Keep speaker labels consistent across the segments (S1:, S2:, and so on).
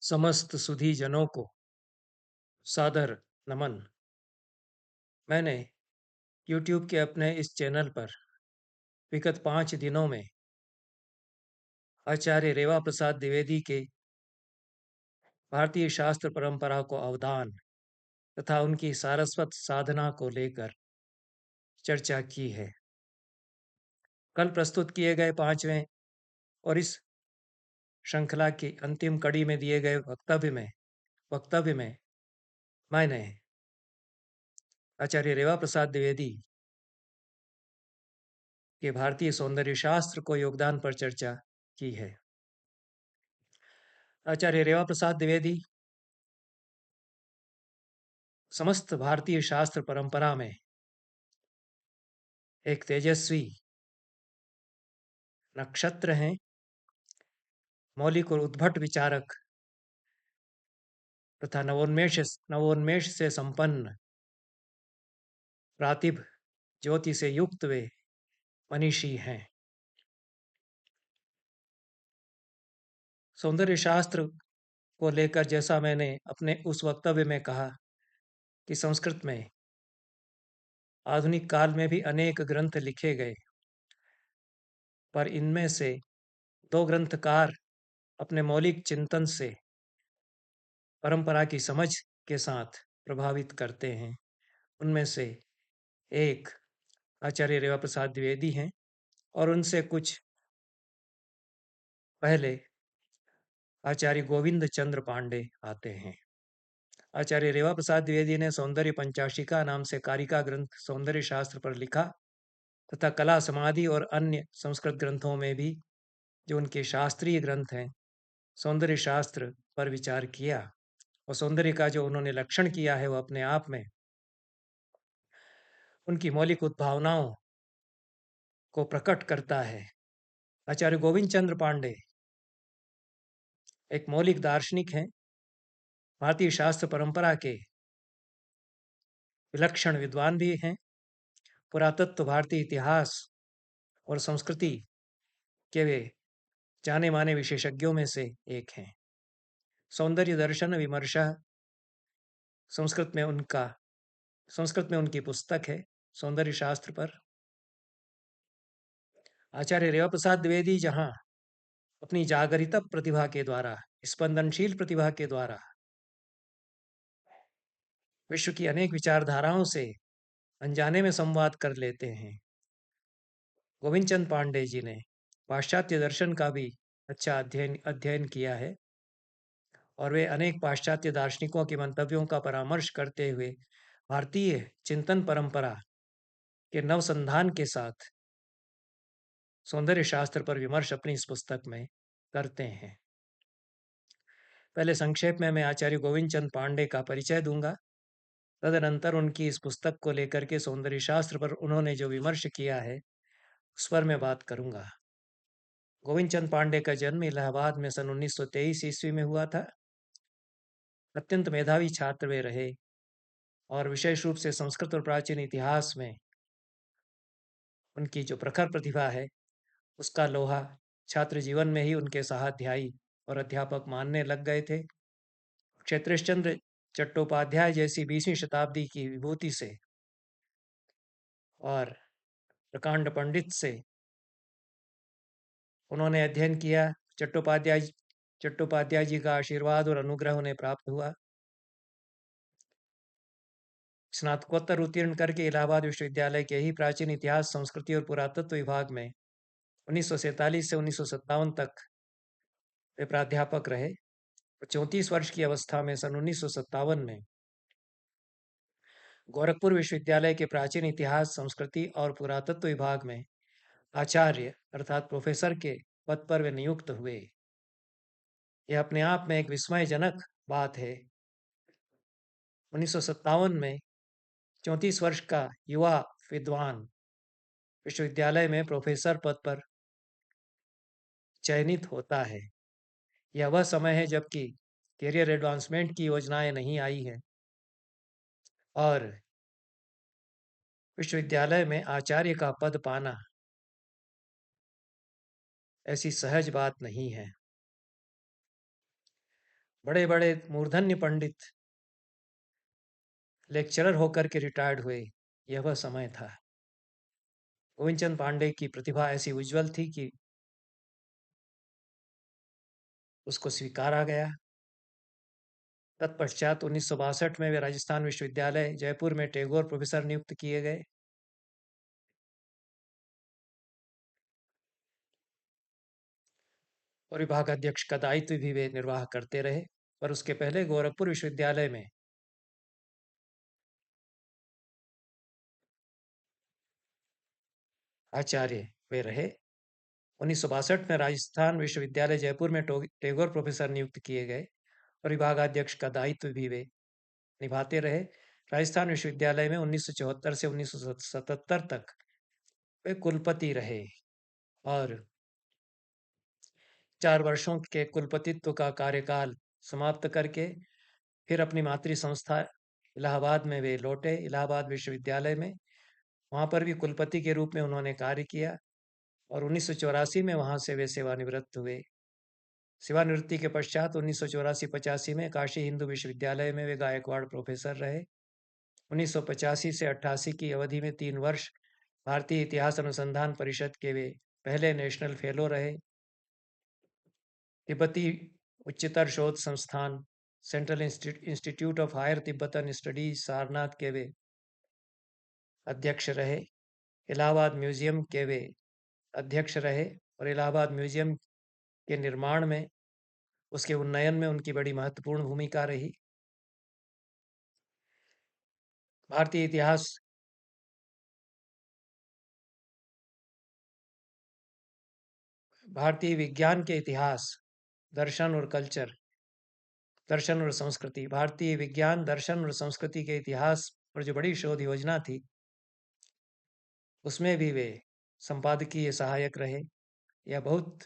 S1: समस्त सुधी जनों को सादर नमन। मैंने YouTube के अपने इस चैनल पर विगत 5 दिनों में आचार्य रेवा प्रसाद द्विवेदी के भारतीय शास्त्र परंपरा को अवदान तथा उनकी सारस्वत साधना को लेकर चर्चा की है। कल प्रस्तुत किए गए 5वें और इस श्रृंखला की अंतिम कड़ी में दिए गए वक्तव्य में मैंने आचार्य रेवा प्रसाद द्विवेदी के भारतीय सौंदर्य शास्त्र को योगदान पर चर्चा की है। आचार्य रेवा प्रसाद द्विवेदी समस्त भारतीय शास्त्र परंपरा में एक तेजस्वी नक्षत्र हैं, मौलिक और उद्भट विचारक तथा नवोन्मेष से संपन्न प्रातिभ ज्योति से युक्त वे मनीषी हैं। सौंदर्य शास्त्र को लेकर जैसा मैंने अपने उस वक्तव्य में कहा कि संस्कृत में आधुनिक काल में भी अनेक ग्रंथ लिखे गए, पर इनमें से 2 ग्रंथकार अपने मौलिक चिंतन से परंपरा की समझ के साथ प्रभावित करते हैं। उनमें से एक आचार्य रेवा प्रसाद द्विवेदी हैं और उनसे कुछ पहले आचार्य गोविंद चंद्र पांडे आते हैं। आचार्य रेवा प्रसाद द्विवेदी ने सौंदर्य पंचाशिका नाम से कारिका ग्रंथ सौंदर्य शास्त्र पर लिखा तथा कला समाधि और अन्य संस्कृत ग्रंथों में भी जो उनके शास्त्रीय ग्रंथ हैं सौंदर्य शास्त्र पर विचार किया और सौंदर्य का जो उन्होंने लक्षण किया है वह अपने आप में उनकी मौलिक उद्भावनाओं को प्रकट करता है। आचार्य गोविंद चंद्र पांडे एक मौलिक दार्शनिक हैं, भारतीय शास्त्र परंपरा के विलक्षण विद्वान भी हैं, पुरातत्व भारतीय इतिहास और संस्कृति के वे जाने माने विशेषज्ञों में से एक हैं। सौंदर्य दर्शन विमर्शः संस्कृत में उनकी पुस्तक है सौंदर्य शास्त्र पर। आचार्य रेवा प्रसाद द्विवेदी जहाँ अपनी जागरित प्रतिभा के द्वारा, स्पंदनशील प्रतिभा के द्वारा विश्व की अनेक विचारधाराओं से अनजाने में संवाद कर लेते हैं, गोविंद चंद पांडे जी ने पाश्चात्य दर्शन का भी अच्छा अध्ययन किया है और वे अनेक पाश्चात्य दार्शनिकों के मंतव्यों का परामर्श करते हुए भारतीय चिंतन परंपरा के नवसंधान के साथ सौंदर्य शास्त्र पर विमर्श अपनी इस पुस्तक में करते हैं। पहले संक्षेप में मैं आचार्य गोविंद चंद पांडे का परिचय दूंगा, तदनंतर उनकी इस पुस्तक को लेकर के सौंदर्य शास्त्र पर उन्होंने जो विमर्श किया है उस पर मैं बात करूंगा। गोविंद चंद पांडे का जन्म इलाहाबाद में सन 1923 ईस्वी में हुआ था। अत्यंत मेधावी छात्र वे रहे और विशेष रूप से संस्कृत और प्राचीन इतिहास में उनकी जो प्रखर प्रतिभा है उसका लोहा छात्र जीवन में ही उनके सहाध्यायी और अध्यापक मानने लग गए थे। क्षेत्रेश चंद्र चट्टोपाध्याय जैसी 20वीं शताब्दी की विभूति से और प्रकांड पंडित से उन्होंने अध्ययन किया। चट्टोपाध्याय जी का आशीर्वाद और अनुग्रह उन्हें प्राप्त हुआ। स्नातकोत्तर उत्तीर्ण करके इलाहाबाद विश्वविद्यालय के ही प्राचीन इतिहास, संस्कृति और पुरातत्व विभाग में 1947 से 1957 तक वे प्राध्यापक रहे। 34 वर्ष की अवस्था में सन 1957 में गोरखपुर विश्वविद्यालय के प्राचीन इतिहास, संस्कृति और पुरातत्व विभाग में आचार्य अर्थात प्रोफेसर के पद पर वे नियुक्त हुए। यह अपने आप में एक विस्मयजनक बात है। 1957 में 34 वर्ष का युवा विद्वान विश्वविद्यालय में प्रोफेसर पद पर चयनित होता है। यह वह समय है जबकि कैरियर एडवांसमेंट की योजनाएं नहीं आई हैं और विश्वविद्यालय में आचार्य का पद पाना ऐसी सहज बात नहीं है। बड़े-बड़े मूर्धन्य पंडित लेक्चरर होकर के रिटायर्ड हुए, यह वह समय था। गोविंद चंद पांडे की प्रतिभा ऐसी उज्ज्वल थी कि उसको स्वीकारा गया। तत्पश्चात 1962 में वे राजस्थान विश्वविद्यालय जयपुर में टैगोर प्रोफेसर नियुक्त किए गए। और विभागाध्यक्ष का दायित्व भी वे निर्वाह करते रहे। पर उसके पहले गोरखपुर विश्वविद्यालय में आचार्य वे रहे। 1962 में राजस्थान विश्वविद्यालय जयपुर में टैगोर प्रोफेसर नियुक्त किए गए और विभागाध्यक्ष का दायित्व भी वे निभाते रहे। राजस्थान विश्वविद्यालय में 1974 से 1977 तक वे कुलपति रहे और 4 वर्षों के कुलपतित्व का कार्यकाल समाप्त करके फिर अपनी मातृ संस्था इलाहाबाद में वे लौटे, इलाहाबाद विश्वविद्यालय में। वहाँ पर भी कुलपति के रूप में उन्होंने कार्य किया और 1984 में वहाँ से वे सेवानिवृत्त हुए। सेवानिवृत्ति के पश्चात 1984-85 में काशी हिंदू विश्वविद्यालय में वे गायकवाड़ प्रोफेसर रहे। 1985 से 88 की अवधि में 3 वर्ष भारतीय इतिहास अनुसंधान परिषद के वे पहले नेशनल फेलो रहे। तिब्बती उच्चतर शोध संस्थान central institute of higher Tibetan studies Sarnath के वे अध्यक्ष रहे। इलाहाबाद म्यूजियम के वे अध्यक्ष रहे और इलाहाबाद म्यूजियम के निर्माण में, उसके उन्नयन में उनकी बड़ी महत्वपूर्ण भूमिका रही। भारतीय इतिहास भारतीय विज्ञान के इतिहास, दर्शन और कल्चर, दर्शन और संस्कृति, भारतीय विज्ञान, दर्शन और संस्कृति के इतिहास पर जो बड़ी शोध योजना थी, उसमें भी वे संपादकीय सहायक रहे। यह बहुत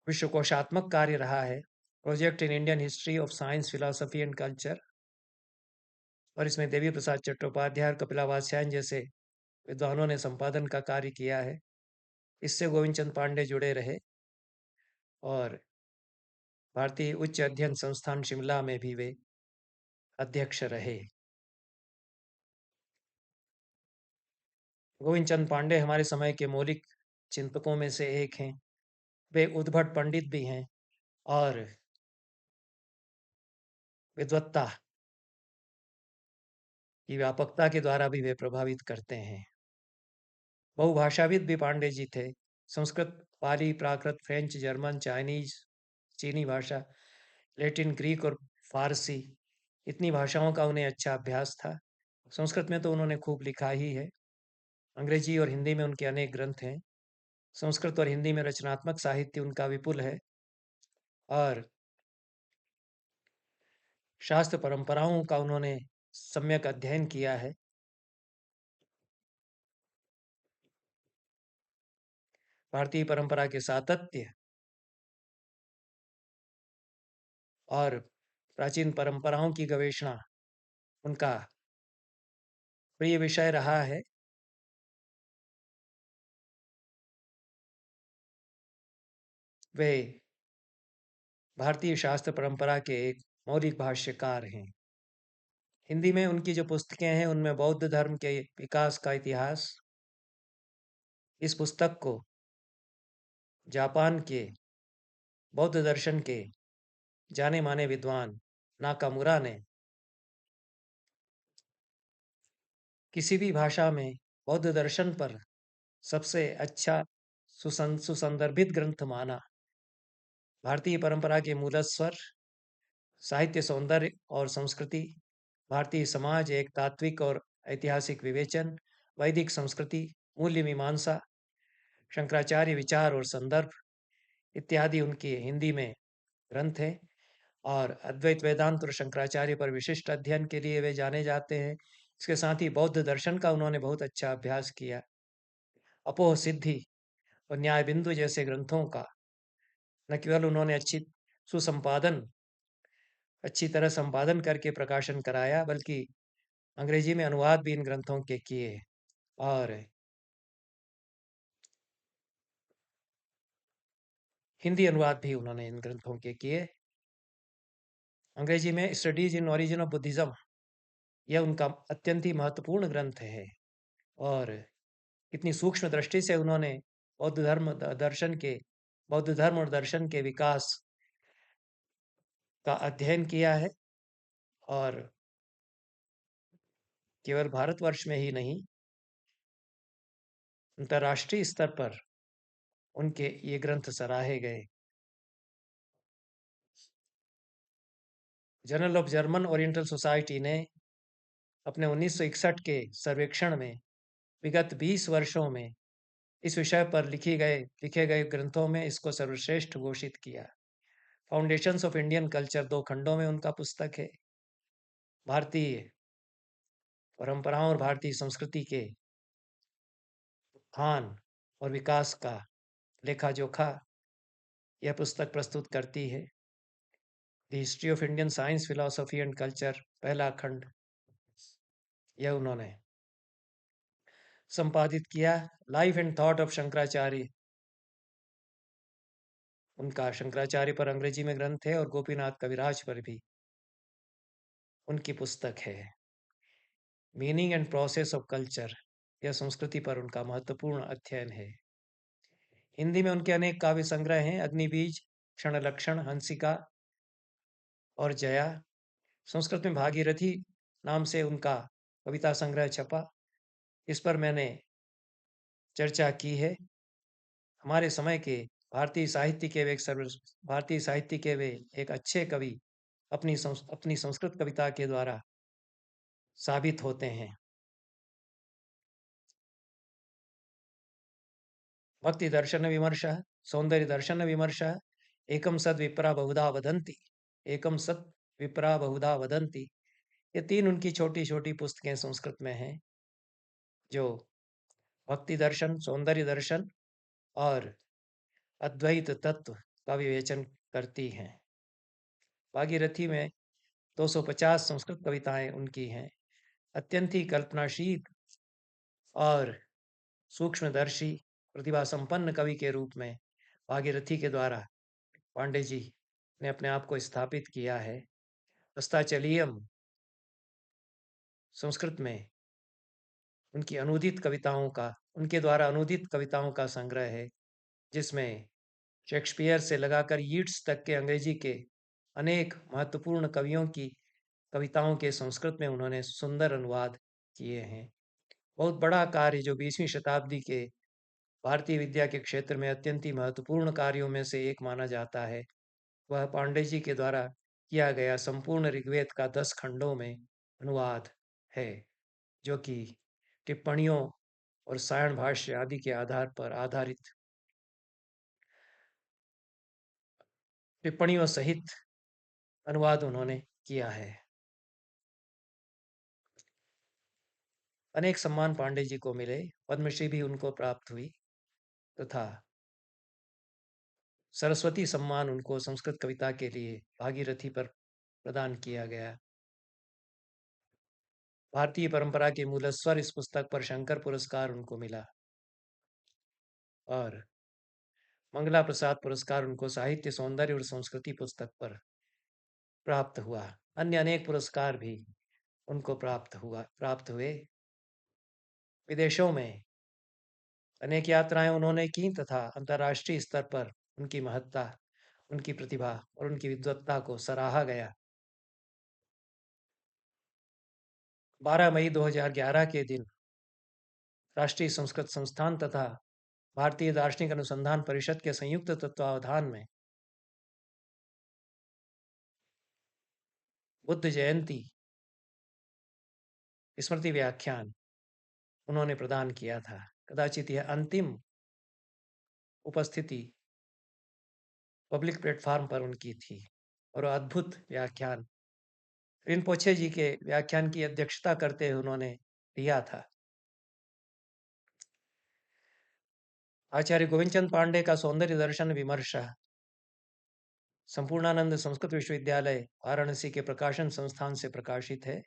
S1: विश्वकोशात्मक कार्य रहा है, project in Indian history of science, philosophy and culture. और इसमें देवी प्रसाद चट्टोपाध्याय और कपिलावास्यायन जैसे विद्वानों ने संपादन का कार्य किया है। इससे गोविंद चंद पांडे जुड़े रहे और भारतीय उच्च अध्ययन संस्थान शिमला में भी वे अध्यक्ष रहे। गोविंद चंद पांडे हमारे समय के मौलिक चिंतकों में से एक हैं। वे उद्भट पंडित भी हैं और विद्वत्ता की व्यापकता के द्वारा भी वे प्रभावित करते हैं। बहुभाषाविद भी पांडे जी थे। संस्कृत, पाली, प्राकृत, फ्रेंच, जर्मन, चाइनीज, चीनी भाषा, लैटिन, ग्रीक और फारसी, इतनी भाषाओं का उन्हें अच्छा अभ्यास था। संस्कृत में तो उन्होंने खूब लिखा ही है। अंग्रेजी और हिंदी में उनके अनेक ग्रंथ हैं। संस्कृत और हिंदी में रचनात्मक साहित्य उनका विपुल है और शास्त्र परंपराओं का उन्होंने सम्यक अध्ययन किया है। भारतीय परंपरा के सातत्य और प्राचीन परंपराओं की गवेषणा उनका प्रिय विषय रहा है। वे भारतीय शास्त्र परंपरा के एक मौलिक भाष्यकार हैं। हिंदी में उनकी जो पुस्तकें हैं उनमें बौद्ध धर्म के विकास का इतिहास, इस पुस्तक को जापान के बौद्ध दर्शन के जाने माने विद्वान नाकामुरा ने किसी भी भाषा में बौद्ध दर्शन पर सबसे अच्छा सुसंदर्भित ग्रंथ माना। भारतीय परंपरा के मूलस्वर, साहित्य, सौंदर्य और संस्कृति, भारतीय समाज, एक तात्विक और ऐतिहासिक विवेचन, वैदिक संस्कृति, मूल्य मीमांसा, शंकराचार्य विचार और संदर्भ इत्यादि उनके हिंदी में ग्रंथ हैं। और अद्वैत वेदांत और शंकराचार्य पर विशिष्ट अध्ययन के लिए वे जाने जाते हैं। इसके साथ ही बौद्ध दर्शन का उन्होंने बहुत अच्छा अभ्यास किया। अपोह सिद्धि और न्याय बिंदु जैसे ग्रंथों का न केवल उन्होंने अच्छी तरह संपादन करके प्रकाशन कराया, बल्कि अंग्रेजी में अनुवाद भी इन ग्रंथों के किए। और हिंदी अनुवाद भी उन्होंने इन ग्रंथों के किए। अंग्रेजी में studies in origin of Buddhism, यह उनका अत्यंत ही महत्वपूर्ण ग्रंथ है। और कितनी सूक्ष्म दृष्टि से उन्होंने बौद्ध धर्म और दर्शन के विकास का अध्ययन किया है। और केवल भारतवर्ष में ही नहीं, अंतर्राष्ट्रीय स्तर पर उनके ये ग्रंथ सराहे गए। Journal of German oriental society ने अपने 1961 के सर्वेक्षण में विगत 20 वर्षों में इस विषय पर लिखे गए ग्रंथों में इसको सर्वश्रेष्ठ घोषित किया। फाउंडेशंस ऑफ इंडियन कल्चर 2 खंडों में उनका पुस्तक है। भारतीय परंपराओं और भारतीय संस्कृति के उत्थान और विकास का लेखा जोखा यह पुस्तक प्रस्तुत करती है। The history of Indian science, philosophy and culture, पहला खंड, यह उन्होंने संपादित किया। Life and thought of Shankaracharya, उनका शंकराचार्य पर अंग्रेजी में ग्रंथ है, और गोपीनाथ कविराज पर भी उनकी पुस्तक है। Meaning and process of culture, यह संस्कृति पर उनका महत्वपूर्ण अध्ययन है। हिंदी में उनके अनेक काव्य संग्रह हैं। अग्निबीज, क्षण लक्षण, हंसिका और जया। संस्कृत में भागीरथी नाम से उनका कविता संग्रह छपा। इस पर मैंने चर्चा की है। हमारे समय के भारतीय साहित्य के वे एक अच्छे कवि अपनी संस्कृत कविता के द्वारा साबित होते हैं। भक्ति दर्शन विमर्शः, सौंदर्य दर्शन विमर्शः, एकम सद विप्रा बहुधा वदन्ति, एकम सत विप्रा बहुधा वदन्ति, ये 3 उनकी छोटी-छोटी पुस्तकें संस्कृत में हैं, जो भक्ति दर्शन, सौंदर्य दर्शन और अद्वैत तत्व का विवेचन करती हैं। भागीरथी में 250 संस्कृत कविताएं उनकी हैं। अत्यंत ही कल्पनाशील और सूक्ष्मदर्शी, प्रतिभा संपन्न कवि के रूप में भागीरथी के द्वारा पांडे जी ने अपने आप को स्थापित किया है। अस्ताचलियम संस्कृत में उनके द्वारा अनूदित कविताओं का संग्रह है, जिसमें शेक्सपियर से लगाकर यीट्स तक के अंग्रेजी के अनेक महत्वपूर्ण कवियों की कविताओं के संस्कृत में उन्होंने सुंदर अनुवाद किए हैं। बहुत बड़ा कार्य जो 20वीं शताब्दी के भारतीय विद्या के क्षेत्र में अत्यंत ही महत्वपूर्ण कार्यों में से एक माना जाता है, वह पांडे जी के द्वारा किया गया संपूर्ण ऋग्वेद का 10 खंडों में अनुवाद है, जो कि टिप्पणियों और सायण भाष्य आदि के आधार पर आधारित टिप्पणियों सहित अनुवाद उन्होंने किया है। अनेक सम्मान पांडे जी को मिले। पद्मश्री भी उनको प्राप्त हुई तथा सरस्वती सम्मान उनको संस्कृत कविता के लिए भागीरथी पर प्रदान किया गया। भारतीय परंपरा के मूलस्वर इस पुस्तक पर शंकर पुरस्कार उनको मिला, और मंगला प्रसाद पुरस्कार उनको साहित्य, सौंदर्य और संस्कृति पुस्तक पर प्राप्त हुआ। अन्य अनेक पुरस्कार भी उनको प्राप्त हुए। विदेशों में अनेक यात्राएं उन्होंने की तथा अंतर्राष्ट्रीय स्तर पर उनकी महत्ता, उनकी प्रतिभा और उनकी विद्वत्ता को सराहा गया। 12 मई 2011 के दिन राष्ट्रीय संस्कृत संस्थान तथा भारतीय दार्शनिक अनुसंधान परिषद के संयुक्त तत्वावधान में बुद्ध जयंती स्मृति व्याख्यान उन्होंने प्रदान किया था। कदाचित यह अंतिम उपस्थिति पब्लिक प्लेटफॉर्म पर उनकी थी, और अद्भुत व्याख्यान रिनपोछे जी के व्याख्यान की अध्यक्षता करते हुए उन्होंने दिया था। आचार्य गोविंद चंद पांडे का सौंदर्य दर्शन विमर्श संपूर्णानंद संस्कृत विश्वविद्यालय वाराणसी के प्रकाशन संस्थान से प्रकाशित है।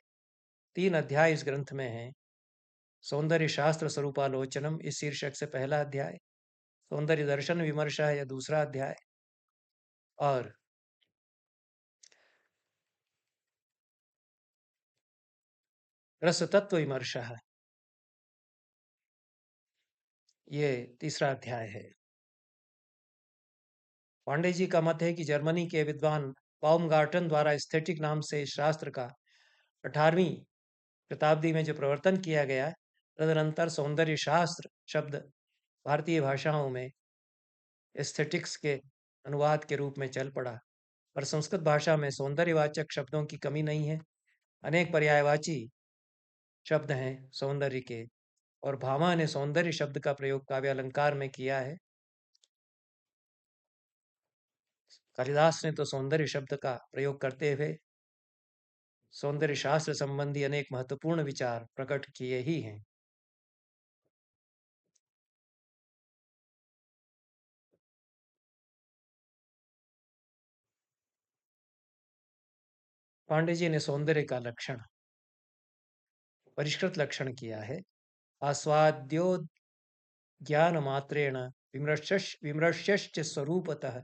S1: 3 अध्याय इस ग्रंथ में हैं। सौंदर्य शास्त्र स्वरूपालोचनम इस शीर्षक से पहला अध्याय, सौंदर्य दर्शन विमर्श है यह दूसरा अध्याय, और रसतत्व विमर्शः, ये तीसरा अध्याय है। पांडे जी का मत है कि जर्मनी के विद्वान बाउमगार्टन द्वारा एस्थेटिक नाम से इस शास्त्र का 18वीं शताब्दी में जो प्रवर्तन किया गया, तदनंतर सौंदर्य शास्त्र शब्द भारतीय भाषाओं में एस्थेटिक्स के अनुवाद के रूप में चल पड़ा। पर संस्कृत भाषा में सौंदर्यवाचक शब्दों की कमी नहीं है। अनेक पर्यायवाची शब्द हैं सौंदर्य के, और भामा ने सौंदर्य शब्द का प्रयोग काव्य अलंकार में किया है। कालिदास ने तो सौंदर्य शब्द का प्रयोग करते हुए सौंदर्य शास्त्र संबंधी अनेक महत्वपूर्ण विचार प्रकट किए ही हैं। पांडे जी ने सौंदर्य का लक्षण परिष्कृत लक्षण किया है। आस्वाद्यो ज्ञान मात्रेण विमृश्यश्च स्वरूपतः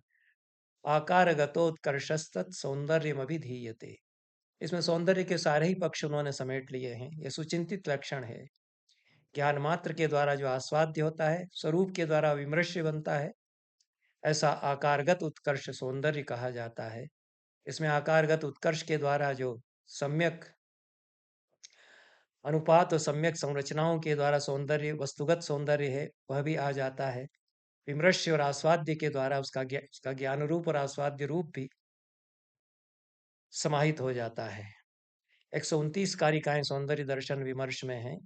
S1: आकारगतोत्कर्षस्तत् सौंदर्यमभिधीयते। इसमें सौंदर्य के सारे ही पक्ष उन्होंने समेट लिए हैं। यह सुचिंतित लक्षण है। ज्ञान मात्र के द्वारा जो आस्वाद्य होता है, स्वरूप के द्वारा विमृश्य बनता है, ऐसा आकारगत उत्कर्ष सौंदर्य कहा जाता है। इसमें आकारगत उत्कर्ष के द्वारा जो सम्यक अनुपात और सम्यक संरचनाओं के द्वारा सौंदर्य वस्तुगत सौंदर्य है, वह भी आ जाता है। विमृश्य और आस्वाद्य के द्वारा उसका ज्ञान रूप और आस्वाद्य रूप भी समाहित हो जाता है। 129 कारिकाएं सौंदर्य दर्शन विमर्श में हैं।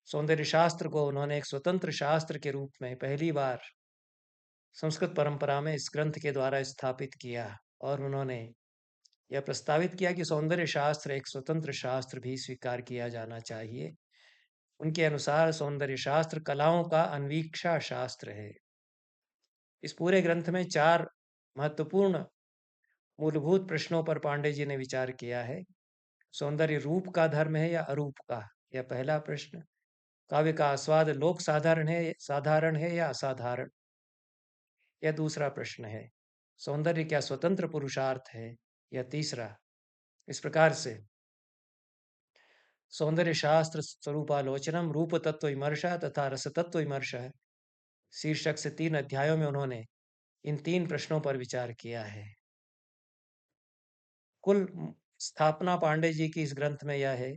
S1: सौंदर्य शास्त्र को उन्होंने एक स्वतंत्र शास्त्र के रूप में पहली बार संस्कृत परंपरा में इस ग्रंथ के द्वारा स्थापित किया, और उन्होंने यह प्रस्तावित किया कि सौंदर्य शास्त्र एक स्वतंत्र शास्त्र भी स्वीकार किया जाना चाहिए। उनके अनुसार सौंदर्य शास्त्र कलाओं का अन्वीक्षा शास्त्र है। इस पूरे ग्रंथ में 4 महत्वपूर्ण मूलभूत प्रश्नों पर पांडे जी ने विचार किया है। सौंदर्य रूप का धर्म है या अरूप का, यह पहला प्रश्न। काव्य का आस्वाद लोक साधारण है या असाधारण, यह दूसरा प्रश्न है। सौंदर्य क्या स्वतंत्र पुरुषार्थ है, यह तीसरा। इस प्रकार से सौंदर्य शास्त्र स्वरूपालोचनम, रूप तत्व विमर्श तथा रस तत्व विमर्श शीर्षक से 3 अध्यायों में उन्होंने इन 3 प्रश्नों पर विचार किया है। कुल स्थापना पांडे जी की इस ग्रंथ में यह है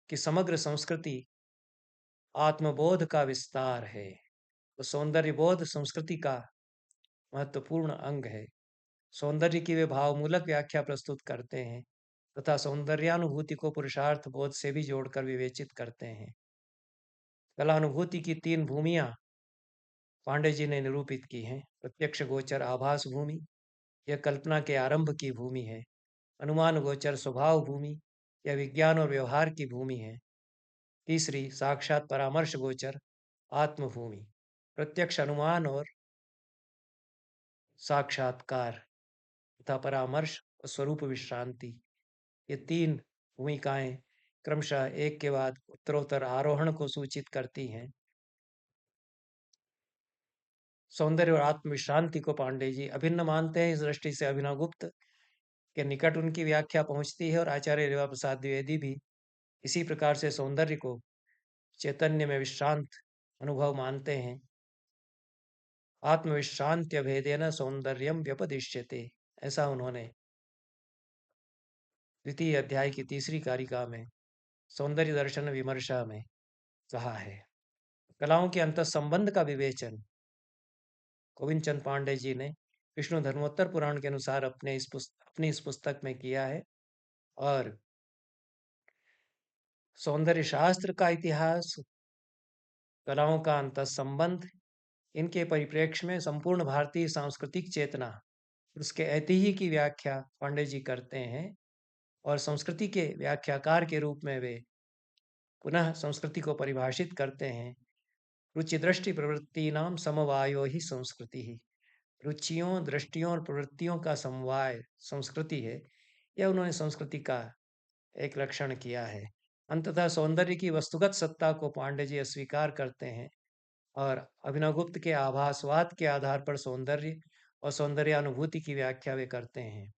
S1: कि समग्र संस्कृति आत्मबोध का विस्तार है। तो सौंदर्य बोध संस्कृति का महत्वपूर्ण अंग है। सौंदर्य की वे भावमूलक व्याख्या प्रस्तुत करते हैं तथा सौंदर्यानुभूति को पुरुषार्थ बोध से भी जोड़कर विवेचित करते हैं। कलानुभूति की 3 भूमियां पांडे जी ने निरूपित की हैं। प्रत्यक्ष गोचर आभास भूमि, यह कल्पना के आरंभ की भूमि है। अनुमान गोचर स्वभाव भूमि, यह विज्ञान और व्यवहार की भूमि है। तीसरी साक्षात परामर्श गोचर आत्मभूमि, प्रत्यक्ष अनुमान और साक्षात्कार तथा परामर्श और स्वरूप विश्रांति, ये 3 भूमिकाएं क्रमशः एक के बाद उत्तरोत्तर आरोहण को सूचित करती हैं। सौंदर्य और आत्मविश्रांति को पांडे जी अभिन्न मानते हैं। इस दृष्टि से अभिनवगुप्त के निकट उनकी व्याख्या पहुंचती है, और आचार्य रेवा प्रसाद द्विवेदी भी इसी प्रकार से सौंदर्य को चैतन्य में विश्रांत अनुभव मानते हैं। आत्मविश्रांत्य भेदेन सौंदर्यम व्यपदिश्यते, ऐसा उन्होंने द्वितीय अध्याय की तीसरी कारिका में सौंदर्य दर्शन विमर्शा में कहा है। कलाओं के अंतर संबंध का विवेचन गोविंद चंद पांडे जी ने विष्णु धर्मोत्तर पुराण के अनुसार अपनी इस पुस्तक में किया है, और सौंदर्य शास्त्र का इतिहास, कलाओं का अंतर संबंध, इनके परिप्रेक्ष्य में संपूर्ण भारतीय सांस्कृतिक चेतना, उसके ऐतिह्य की व्याख्या पांडे जी करते हैं, और संस्कृति के व्याख्याकार के रूप में वे पुनः संस्कृति को परिभाषित करते हैं। रुचि दृष्टि प्रवृत्ति नाम समवायो ही संस्कृति ही, रुचियों दृष्टियों और प्रवृत्तियों का समवाय संस्कृति है, यह उन्होंने संस्कृति का एक लक्षण किया है। अंततः सौंदर्य की वस्तुगत सत्ता को पांडे जी अस्वीकार करते हैं, और अभिनवगुप्त के आभासवाद के आधार पर सौंदर्य और सौंदर्यानुभूति की व्याख्या वे करते हैं।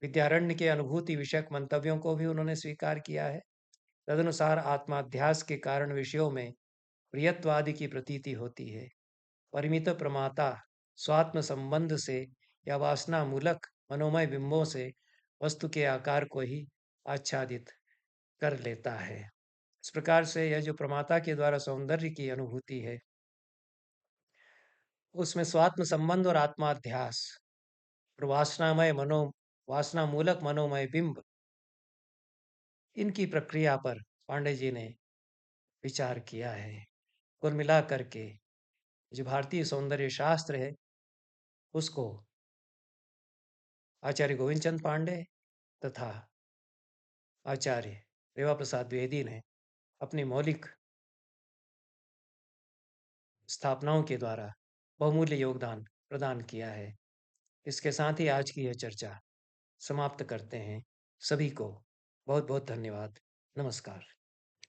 S1: विद्यारण्य के अनुभूति विषयक मंतव्यों को भी उन्होंने स्वीकार किया है। तदनुसार आत्माध्यास के कारण विषयों में प्रियत्वादि की प्रतीति होती है। परिमित प्रमाता स्वात्म संबंध से या वासना मूलक मनोमय बिंबों से वस्तु के आकार को ही आच्छादित कर लेता है। इस प्रकार से यह जो प्रमाता के द्वारा सौंदर्य की अनुभूति है, उसमें स्वात्म संबंध और आत्माध्यास और वासना मूलक मनोमय बिंब, इनकी प्रक्रिया पर पांडे जी ने विचार किया है। कुल मिलाकर के जो भारतीय सौंदर्य शास्त्र है, उसको आचार्य गोविंद चंद पांडे तथा आचार्य रेवा प्रसाद द्विवेदी ने अपनी मौलिक स्थापनाओं के द्वारा बहुमूल्य योगदान प्रदान किया है। इसके साथ ही आज की यह चर्चा समाप्त करते हैं। सभी को बहुत बहुत धन्यवाद। नमस्कार।